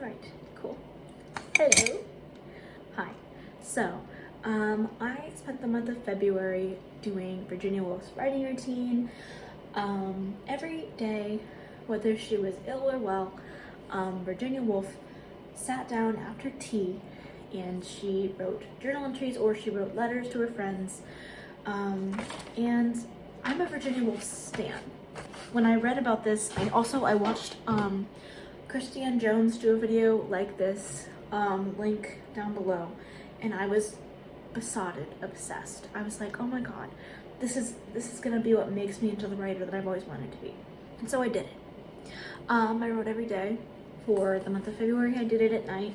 Alright, cool. Hello. Hi. So, I spent the month of February doing Virginia Woolf's writing routine. Every day, whether she was ill or well, Virginia Woolf sat down after tea and she wrote journal entries or she wrote letters to her friends. And I'm a Virginia Woolf stan. When I read about this, I watched Christiane Jones do a video like this, link down below, and I was besotted, obsessed. I was like, oh my god, this is gonna be what makes me into the writer that I've always wanted to be. And so I did it. I wrote every day for the month of February. I did it at night.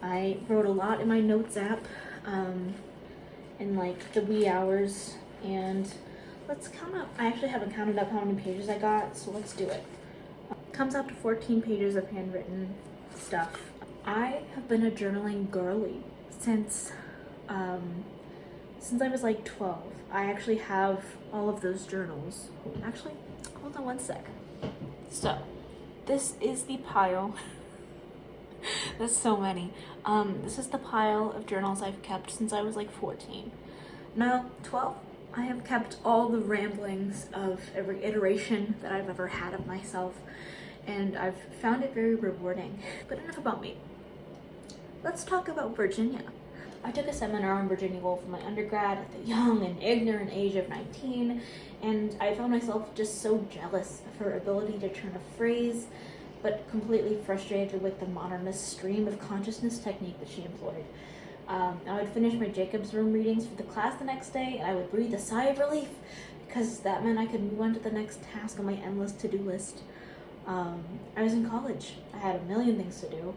I wrote a lot in my notes app, in like the wee hours, and let's count up. I actually haven't counted up how many pages I got, so let's do it. Comes out to 14 pages of handwritten stuff. I have been a journaling girly since I was like 12. I actually have all of those journals. Actually, hold on one sec. So, this is the pile. That's so many. This is the pile of journals I've kept since I was like 14. Now, 12. I have kept all the ramblings of every iteration that I've ever had of myself, and I've found it very rewarding. But enough about me. Let's talk about Virginia. I took a seminar on Virginia Woolf in my undergrad at the young and ignorant age of 19, and I found myself just so jealous of her ability to turn a phrase, but completely frustrated with the modernist stream of consciousness technique that she employed. I would finish my Jacob's Room readings for the class the next day, and I would breathe a sigh of relief because that meant I could move on to the next task on my endless to-do list. I was in college. I had a million things to do,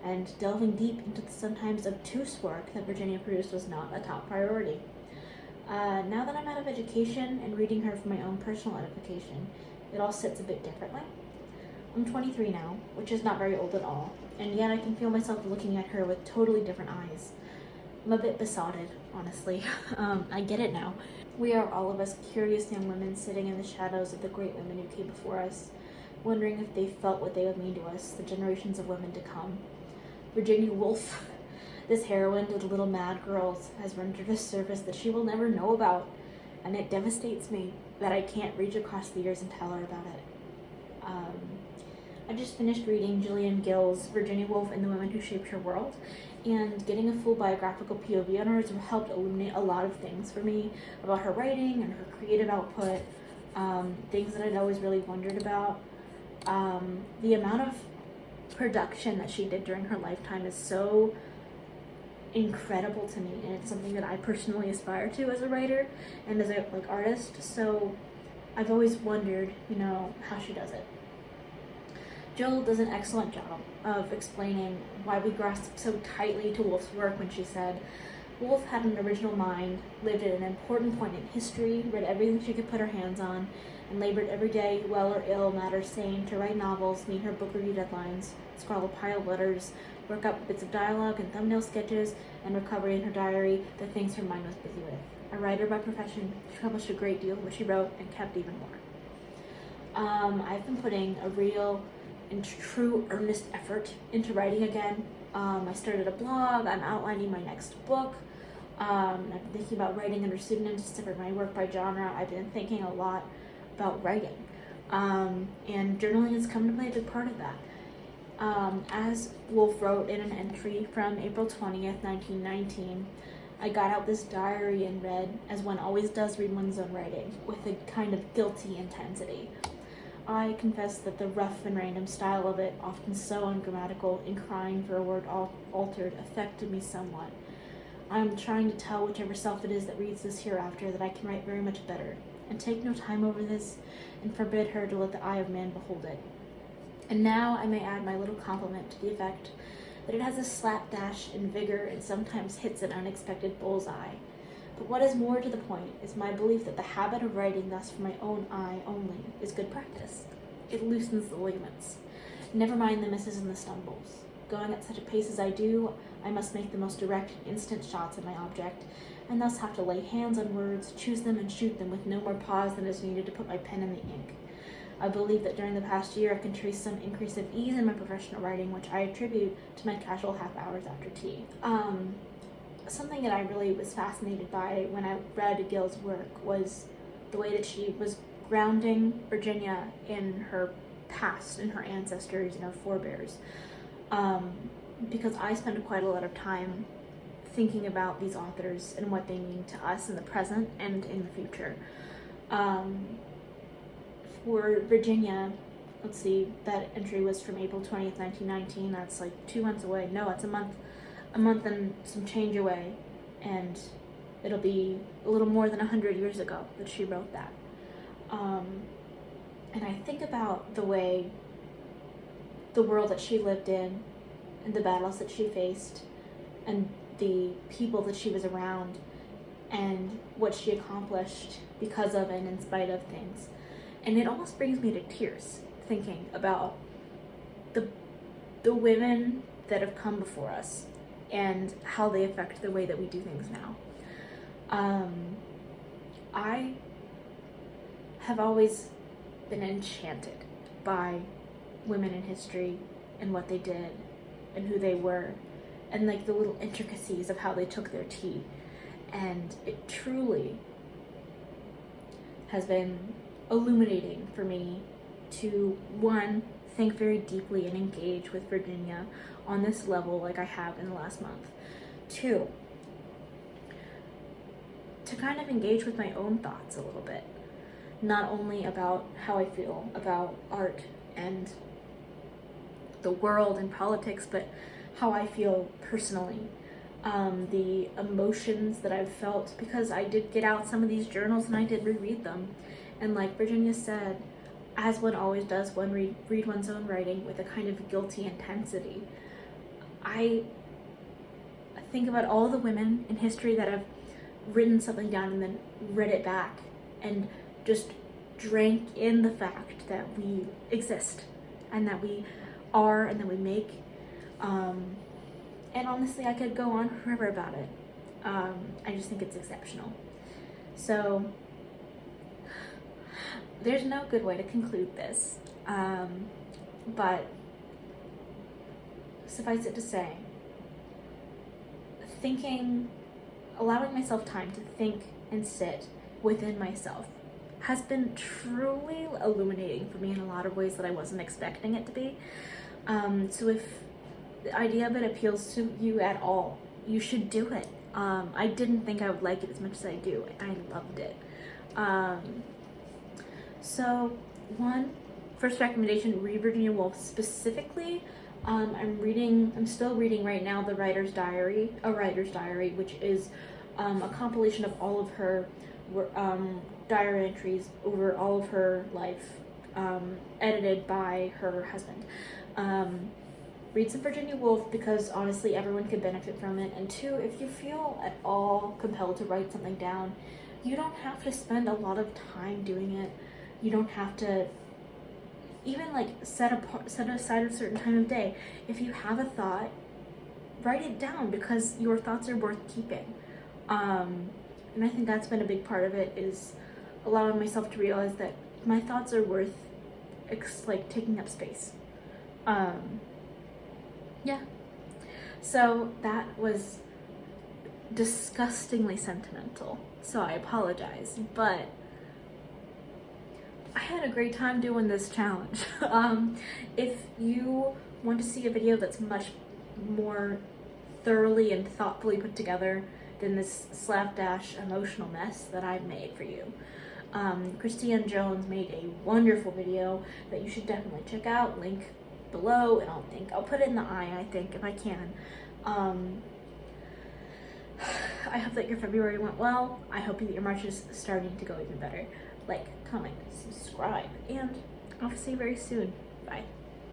and delving deep into the sometimes obtuse work that Virginia produced was not a top priority. Now that I'm out of education and reading her for my own personal edification, it all sits a bit differently. I'm 23 now, which is not very old at all, and yet I can feel myself looking at her with totally different eyes. I'm a bit besotted, honestly. I get it now. We are all of us curious young women sitting in the shadows of the great women who came before us, wondering if they felt what they would mean to us, the generations of women to come. Virginia Woolf, this heroine to the little mad girls, has rendered a service that she will never know about, and it devastates me that I can't reach across the years and tell her about it. I just finished reading Gillian Gill's Virginia Woolf and the Women Who Shaped Her World, and getting a full biographical POV on her has helped illuminate a lot of things for me about her writing and her creative output, things that I'd always really wondered about. The amount of production that she did during her lifetime is so incredible to me, and it's something that I personally aspire to as a writer and as a artist, so I've always wondered, how she does it. Jill does an excellent job of explaining why we grasped so tightly to Woolf's work when she said, Woolf had an original mind, lived at an important point in history, read everything she could put her hands on, and labored every day, well or ill, mad or sane, to write novels, meet her book review deadlines, scrawl a pile of letters, work up bits of dialogue and thumbnail sketches, and recover in her diary the things her mind was busy with. A writer by profession, she published a great deal of what she wrote and kept even more. I've been putting a real and true earnest effort into writing again. I started a blog, I'm outlining my next book. I've been thinking about writing under pseudonyms to separate my work by genre. I've been thinking a lot about writing. And journaling has come to play a big part of that. As Woolf wrote in an entry from April 20th, 1919, I got out this diary and read, as one always does read one's own writing, with a kind of guilty intensity. I confess that the rough and random style of it, often so ungrammatical and crying for a word altered, affected me somewhat. I'm trying to tell whichever self it is that reads this hereafter that I can write very much better, and take no time over this, and forbid her to let the eye of man behold it. And now I may add my little compliment to the effect that it has a slapdash and vigor and sometimes hits an unexpected bullseye. But what is more to the point is my belief that the habit of writing thus for my own eye only is good practice. It loosens the ligaments. Never mind the misses and the stumbles. Going at such a pace as I do, I must make the most direct and instant shots at my object, and thus have to lay hands on words, choose them, and shoot them with no more pause than is needed to put my pen in the ink. I believe that during the past year I can trace some increase of ease in my professional writing, which I attribute to my casual half hours after tea. Something that I really was fascinated by when I read Gill's work was the way that she was grounding Virginia in her past, in her ancestors, and her forebears. Because I spend quite a lot of time thinking about these authors and what they mean to us in the present and in the future. For Virginia, let's see, that entry was from April 20th, 1919. That's like 2 months away. No, it's a month and some change away. And it'll be a little more than 100 years ago that she wrote that. And I think about the way the world that she lived in and the battles that she faced and the people that she was around and what she accomplished because of and in spite of things. And it almost brings me to tears thinking about the women that have come before us and how they affect the way that we do things now. I have always been enchanted by women in history and what they did and who they were and like the little intricacies of how they took their tea. And it truly has been illuminating for me to, one, think very deeply and engage with Virginia on this level like I have in the last month. Two, to kind of engage with my own thoughts a little bit, not only about how I feel about art and the world and politics, but how I feel personally. The emotions that I've felt, because I did get out some of these journals and I did reread them. And like Virginia said, as one always does, one read one's own writing with a kind of guilty intensity. I think about all the women in history that have written something down and then read it back and just drank in the fact that we exist and that we are and that we make. And honestly, I could go on forever about it. I just think it's exceptional. So there's no good way to conclude this, but suffice it to say, allowing myself time to think and sit within myself has been truly illuminating for me in a lot of ways that I wasn't expecting it to be. So if the idea of it appeals to you at all, you should do it. I didn't think I would like it as much as I do, and I loved it. So first recommendation, read Virginia Woolf specifically. I'm still reading right now A Writer's Diary, which is a compilation of all of her diary entries over all of her life, edited by her husband. Read some Virginia Woolf because honestly everyone could benefit from it. And two, if you feel at all compelled to write something down, you don't have to spend a lot of time doing it. You don't have to even like set aside a certain time of day. If you have a thought, write it down because your thoughts are worth keeping. And I think that's been a big part of it, is allowing myself to realize that my thoughts are worth like taking up space. Yeah. So that was disgustingly sentimental, so I apologize, but I had a great time doing this challenge. If you want to see a video that's much more thoroughly and thoughtfully put together than this slapdash emotional mess that I've made for you, Christiane Jones made a wonderful video that you should definitely check out. Link below, and I'll put it in the I think, if I can. I hope that your February went well. I hope that your March is starting to go even better. Like, comment, subscribe, and I'll see you very soon. Bye.